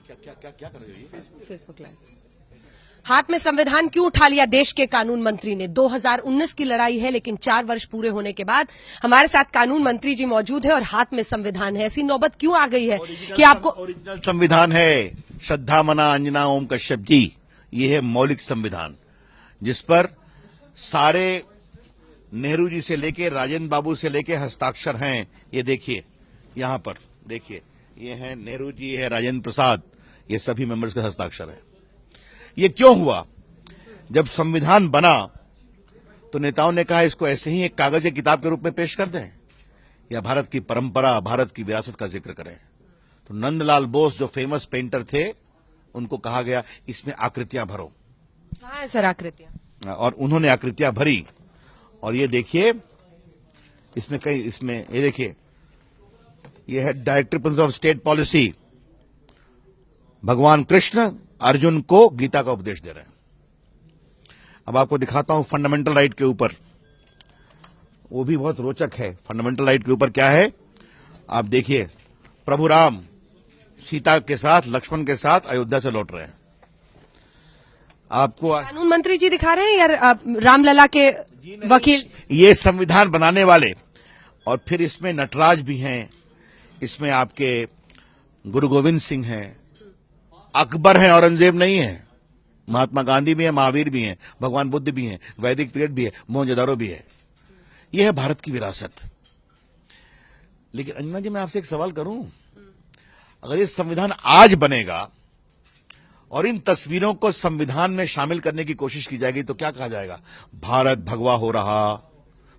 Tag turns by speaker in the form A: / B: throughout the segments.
A: क्या क्या क्या क्या कर रही है?
B: Facebook live. हाथ में संविधान क्यों उठा लिया देश के कानून मंत्री ने? 2019 की लड़ाई है, लेकिन 4 वर्ष पूरे होने के बाद हमारे साथ कानून मंत्री जी मौजूद है और हाथ में संविधान है। ऐसी नौबत क्यों आ गई है कि आपको?
A: ओरिजिनल संविधान है, श्रद्धा मना अंजना ओम कश्यप जी, ये है मौलिक संविधान, जिस पर सारे नेहरू जी से लेके राजेंद्र बाबू से लेके हस्ताक्षर हैं। ये देखिए, यहां पर देखिए, ये है नेहरू जी, ये है राजेंद्र प्रसाद, ये सभी मेंबर्स के हस्ताक्षर हैं। ये क्यों हुआ? जब संविधान बना तो नेताओं ने कहा इसको ऐसे ही एक कागज की किताब के रूप में पेश कर दें या भारत की परंपरा, भारत की विरासत का जिक्र करें। तो नंदलाल बोस जो फेमस पेंटर थे, उनको कहा गया इसमें आकृतियां भरो।
B: कहाँ है सर आकृतियां?
A: और उन्होंने आकृतियां भरी। और ये देखिए, इसमें ये देखिए, ये है director principle of state policy. भगवान कृष्ण अर्जुन को गीता का उपदेश दे रहे हैं। अब आपको दिखाता हूं फंडामेंटल राइट के ऊपर, वो भी बहुत रोचक है। फंडामेंटल राइट के ऊपर क्या है, आप देखिए, प्रभु राम सीता के साथ, लक्ष्मण के साथ अयोध्या से लौट रहे हैं। आपको
B: कानून मंत्री जी दिखा रहे हैं या रामलला के वकील?
A: ये संविधान बनाने वाले। और फिर इसमें नटराज भी हैं, इसमें आपके गुरु गोविंद सिंह हैं, अकबर है, औरंगजेब नहीं है, महात्मा गांधी भी है, महावीर भी हैं, भगवान बुद्ध भी हैं, वैदिक पीरियड भी है, मोहनजोदारो भी है। यह है भारत की विरासत। लेकिन अंजना जी, मैं आपसे एक सवाल करूं, अगर ये संविधान आज बनेगा और इन तस्वीरों को संविधान में शामिल करने की कोशिश की जाएगी तो क्या कहा जाएगा? भारत भगवा हो रहा,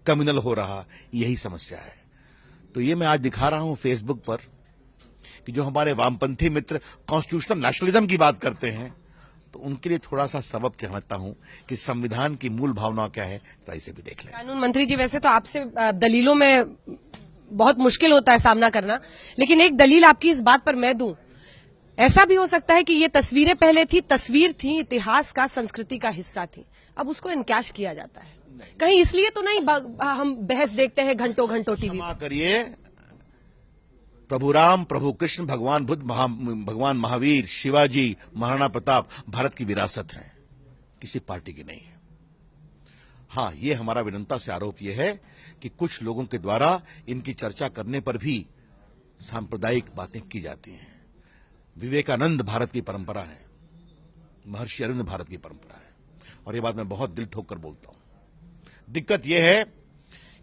A: कम्युनल हो रहा। यही समस्या है। तो ये मैं आज दिखा रहा हूं फेसबुक पर कि जो हमारे वामपंथी मित्र कॉन्स्टिट्यूशनल नेशनलिज्म की बात करते हैं, तो उनके लिए थोड़ा सा सबक चाहता हूं कि संविधान की मूल भावना क्या है, तो इसे भी देख लें।
B: कानून मंत्री जी, वैसे तो आपसे दलीलों में बहुत मुश्किल होता है सामना करना, लेकिन एक दलील आपकी इस बात पर मैं दूं। ऐसा भी हो सकता है कि ये तस्वीरें पहले थी, तस्वीर थी, इतिहास का, संस्कृति का हिस्सा थी, अब उसको इनकैश किया जाता है। कहीं इसलिए तो नहीं हम बहस देखते हैं घंटों घंटों टीवी?
A: क्षमा करिए, प्रभु राम, प्रभु कृष्ण, भगवान बुद्ध, भगवान महावीर, शिवाजी, महाराणा प्रताप भारत की विरासत है, किसी पार्टी की नहीं है। हां, ये हमारा विनम्रता से आरोप यह है कि कुछ लोगों के द्वारा इनकी चर्चा करने पर भी सांप्रदायिक बातें की जाती हैं। विवेकानंद भारत की परंपरा है, महर्षि अरविंद भारत की परंपरा है, और ये बात मैं बहुत दिल ठोक कर बोलता हूं। दिक्कत यह है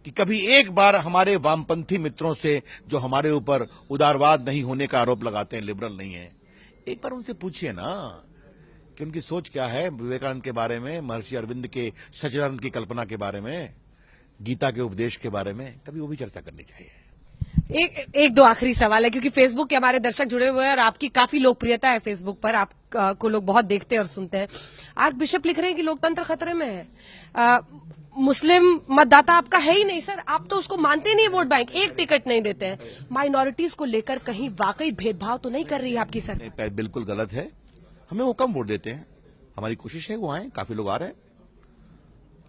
A: कि कभी एक बार हमारे वामपंथी मित्रों से, जो हमारे ऊपर उदारवाद नहीं होने का आरोप लगाते हैं, लिबरल नहीं है, एक बार उनसे पूछिए ना कि उनकी सोच क्या है विवेकानंद के बारे में, महर्षि अरविंद के सच्चिदानंद की कल्पना के बारे में, गीता के उपदेश के बारे में। कभी वो भी चर्चा करनी चाहिए।
B: एक दो आखिरी सवाल है, क्योंकि फेसबुक के हमारे दर्शक जुड़े हुए हैं और आपकी काफी लोकप्रियता है फेसबुक पर, आपको लोग बहुत देखते हैं और सुनते हैं। आर्क बिशप लिख रहे हैं कि लोकतंत्र खतरे में है। मुस्लिम मतदाता आपका है ही नहीं सर, आप तो उसको मानते नहीं वोट बैंक, एक टिकट नहीं देते हैं। माइनॉरिटीज को लेकर कहीं वाकई भेदभाव तो नहीं कर रही है आपकी सरकार?
A: बिल्कुल गलत है। हमें वो कम वोट देते हैं, हमारी कोशिश है वो आए, काफी लोग आ रहे हैं।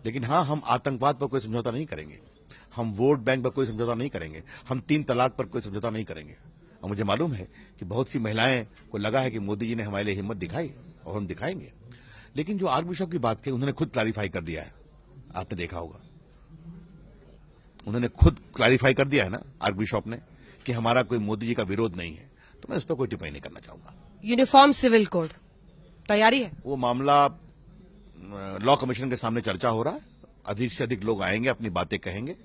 A: लेकिन हाँ, हम आतंकवाद पर कोई समझौता नहीं करेंगे, हम वोट बैंक पर कोई समझौता नहीं करेंगे, हम 3 तलाक पर कोई समझौता नहीं करेंगे। और मुझे मालूम है कि बहुत सी महिलाएं को लगा है कि मोदी जी ने हमारे लिए हिम्मत दिखाई, और हम दिखाएंगे। लेकिन जो आर्क बिशप की बात की, उन्होंने खुद क्लैरिफाई कर दिया है, आपने देखा होगा, उन्होंने खुद क्लैरिफाई कर दिया है ना आर्क बिशप ने, कि हमारा कोई मोदी जी का विरोध नहीं है। तो मैं उस पर कोई टिप्पणी नहीं करना चाहूंगा।
B: यूनिफॉर्म सिविल कोड तैयारी है? वो
A: मामला लॉ कमीशन के सामने चर्चा हो रहा है, अधिक से अधिक लोग आएंगे, अपनी बातें कहेंगे।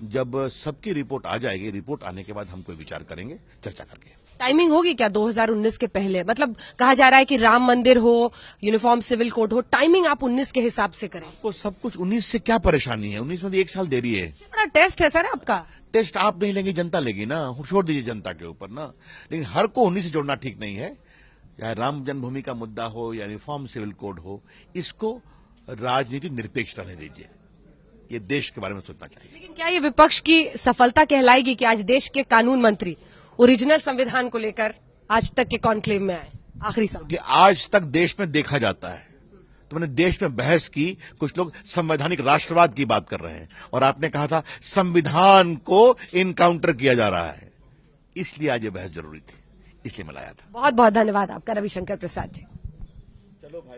A: जब सबकी रिपोर्ट आ जाएगी, रिपोर्ट आने के बाद हम कोई विचार करेंगे, चर्चा करके।
B: टाइमिंग होगी क्या 2019 के पहले? मतलब कहा जा रहा है कि राम मंदिर हो, यूनिफॉर्म सिविल कोड हो, टाइमिंग आप 19 के हिसाब से करें।
A: तो सब कुछ 19 से क्या परेशानी है? 19 में तो 1 साल देरी है।
B: बड़ा टेस्ट है सर आपका।
A: टेस्ट आप नहीं लेंगे, जनता लेगी ना, छोड़ दीजिए जनता के ऊपर ना। लेकिन हर को 19 से जोड़ना ठीक नहीं है। चाहे राम जन्मभूमि का मुद्दा हो या यूनिफॉर्म सिविल कोड हो, इसको राजनीति निरपेक्ष रहने दीजिए। ये देश के बारे में सोचना चाहिए।
B: लेकिन क्या ये विपक्ष की सफलता कहलाएगी कि आज देश के कानून मंत्री ओरिजिनल संविधान को लेकर आज तक के कॉन्क्लेव में आए? आखिरी सवाल।
A: आज तक देश में देखा जाता है, तो मैंने देश में बहस की, कुछ लोग संवैधानिक राष्ट्रवाद की बात कर रहे हैं, और आपने कहा था संविधान को इनकाउंटर किया जा रहा है, इसलिए आज ये बहस जरूरी थी। इसलिए मैं लाया था।
B: बहुत बहुत धन्यवाद आपका रविशंकर प्रसाद जी।
A: चलो भाई।